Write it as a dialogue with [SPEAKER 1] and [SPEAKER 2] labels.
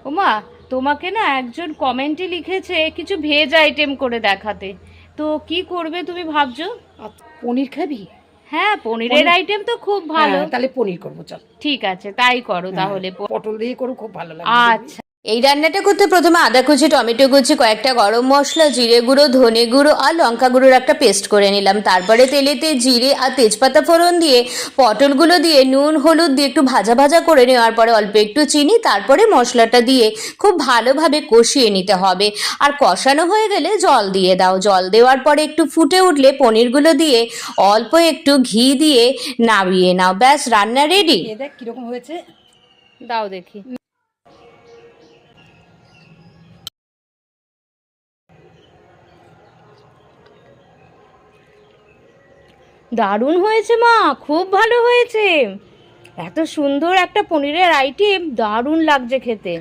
[SPEAKER 1] ওমা, তোমাকে না একজন কমেন্টে লিখেছে কিছু ভেজ আইটেম করে দেখাতে। তো কি করবে তুমি ভাবছো?
[SPEAKER 2] পনির খাবি?
[SPEAKER 1] হ্যাঁ, পনিরের আইটেম তো খুব ভালো।
[SPEAKER 2] তাহলে পনির করবো, চল।
[SPEAKER 1] ঠিক আছে, তাই করো তাহলে।
[SPEAKER 2] পটল দিয়ে করো, খুব ভালো লাগে।
[SPEAKER 1] আচ্ছা, এই রান্নাটা করতে প্রথমে আদা কুচি, টমেটো কুচি, কয়েকটা গরম মশলা, জিরে গুঁড়ো, ধনে গুঁড়ো আর লঙ্কা গুঁড়োর একটা পেস্ট করে নিলাম। তারপরে তেলেতে জিরে আর তেজপাতা ফোড়ন দিয়ে পটলগুলো দিয়ে নুন হলুদ দিয়ে একটু ভাজা ভাজা করে নেওয়ার পরে অল্প একটু চিনি, তারপরে মশলাটা দিয়ে খুব ভালোভাবে কষিয়ে নিতে হবে। আর কষানো হয়ে গেলে জল দিয়ে দাও। জল দেওয়ার পরে একটু ফুটে উঠলে পনিরগুলো দিয়ে অল্প একটু ঘি দিয়ে নামিয়ে নাও। ব্যাস, রান্না রেডি।
[SPEAKER 2] দেখ কিরকম হয়েছে,
[SPEAKER 1] দাও দেখি। দারুণ হয়েছে মা, খুব ভালো হয়েছে। এত সুন্দর একটা পনিরের আইটেম, দারুণ লাগছে খেতে।